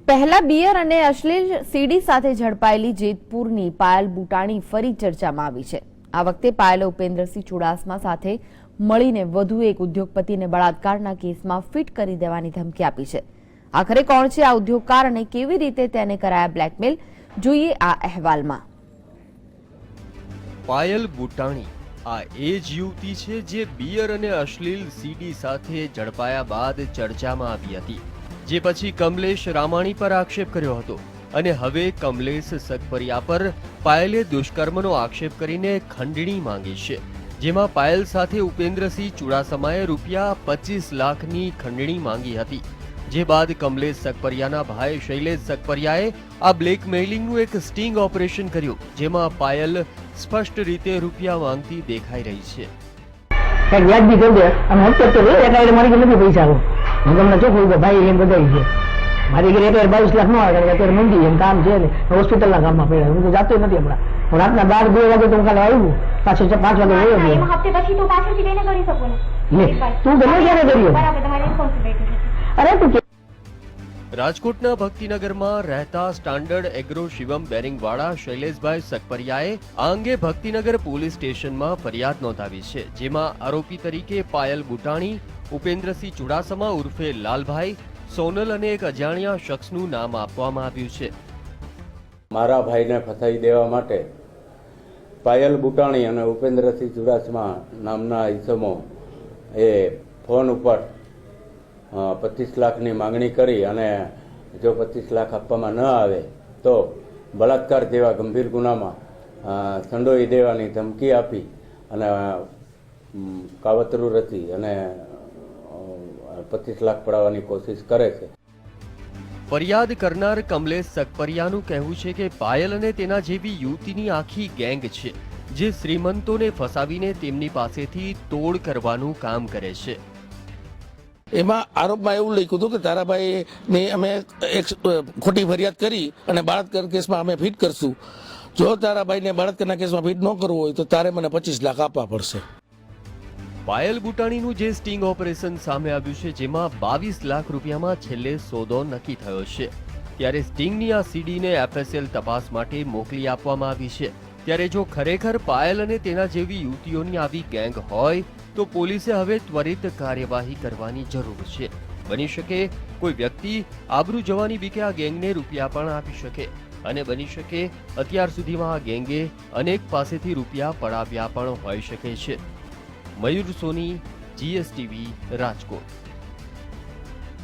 પહેલા બિયર અને અશ્લીલ સીડી સાથે ઝડપાયેલી જેતપુરની પાયલ બુટાણી ફરી ચર્ચામાં આવી છે। આ વખતે પાયલે ઉપેન્દ્રસિંહ ચુડાસમા સાથે મળીને વધુ એક ઉદ્યોગપતિને બળાત્કારના કેસમાં ફિટ કરી દેવાની ધમકી આપી છે। આખરે કોણ છે આ ઉદ્યોગકાર અને કેવી રીતે તેને કરાયા બ્લેકમેલ, જોઈએ આ અહેવાલમાં। પાયલ બુટાણી આ એ જ યુવતી છે જે બિયર અને અશ્લીલ સીડી સાથે ઝડપાયા બાદ ચર્ચામાં આવી હતી, જે પછી કમલેશ રામાણી પર આક્ષેપ કર્યો હતો અને હવે કમલેશ સગપરિયા પર પાયલે દુષ્કર્મનો આક્ષેપ કરીને ખંડણી માંગી છે, જેમાં પાયલ સાથે ઉપેન્દ્રસિંહ ચુડાસમાએ ₹25 લાખની ખંડણી માંગી હતી। જે બાદ કમલેશ સગપરિયાના ભાઈ શૈલેષ સગપરિયાએ આ બ્લેકમેઇલિંગનું એક સ્ટિંગ ઓપરેશન કર્યું, જેમાં પાયલ સ્પષ્ટ રીતે રૂપિયા માંગતી દેખાઈ રહી છે। વ્યાજબી કરી દે અને હપ્તો તો એટલે મારી નથી પૈસા હું તમને ચોખ્ખું કે ભાઈ એમ બધાઈ છે મારી ઘરે 22 લાખ ન આવે કારણ કે અત્યારે મંદી એમ કામ છે ને હોસ્પિટલના કામમાં પડ્યા હું તો જાતો નથી હમણાં હું રાતના 12-2 વાગે તો હું કાલે આવ્યું પાછો 5 વાગે વયો ગયો હપ્તે પછી તો પાછળથી લઈને કરી શકો ને તું ગમે ત્યારે કર્યો બરાબર તમારી રિસ્પોન્સિબિલિટી અરે તું રાજકોટના ભક્તિનગરમાં રહેતા સ્ટાન્ડર્ડ એગ્રો શિવમ બેરિંગવાળા શૈલેષભાઈ સગપરિયાએ આ અંગે ભક્તિનગર પોલીસ સ્ટેશનમાં ફરિયાદ નોંધાવી છે, જેમાં આરોપી તરીકે પાયલ બુટાણી, ઉપેન્દ્રસિંહ ચુડાસમા ઉર્ફે લાલભાઈ, સોનલ અને એક અજાણ્યા શખ્સનું નામ આપવામાં આવ્યું છે। મારા ભાઈને ફસાઈ દેવા માટે પાયલ બુટાણી અને ઉપેન્દ્રસિંહ ચુડાસમા નામના ઈસમો એ ફોન ઉપર 25 લાખની માંગણી કરી અને જો 25 લાખ આપવામાં ન આવે તો બળાત્કાર જેવા ગંભીર ગુનામાં સંડોવી દેવાની ધમકી આપી અને કાવતરું રચી અને 25 લાખ પડાવવાની કોશિશ કરે છે। ફરિયાદ કરનાર કમલેશ સગપરિયાનું કહેવું છે કે પાયલ અને તેના જેવી યુવતીની આખી ગેંગ છે, જે શ્રીમંતોને ફસાવીને તેમની પાસેથી તોડ કરવાનું કામ કરે છે। એમાં આરોપમાં એવું લખ્યું હતું કે તારાભાઈની અમે એક ખોટી ફરિયાદ કરી અને બળાત્કાર કેસમાં અમે ફિટ કરશું, જો તારાભાઈને બળાત્કારના કેસમાં ફિટ ન કરવું હોય તો તારે મને 25 લાખ આપવા પડશે। પાયલ બુટાણીનું જે સ્ટિંગ ઓપરેશન સામે આવ્યું છે, જેમાં 22 લાખ રૂપિયામાં છેલ્લે સોદો નક્કી થયો છે, ત્યારે સ્ટિંગની આ સીડીને FSL તપાસ માટે મોકલી આપવામાં આવી છે। ત્યારે જો ખરેખર પાયલ અને તેના જેવી યુવતીઓની આવી ગેંગ હોય તો પોલીસે હવે ત્વરિત કાર્યવાહી કરવાની જરૂર છે। બની શકે કોઈ વ્યક્તિ આબરૂ જવાની બીકે આ ગેંગને રૂપિયા પણ આપી શકે અને બની શકે અત્યાર સુધીમાં આ ગેંગે અનેક પાસેથી રૂપિયા પડાવ્યા પણ હોઈ શકે છે। મયુર સોની, GSTV, રાજકોટ।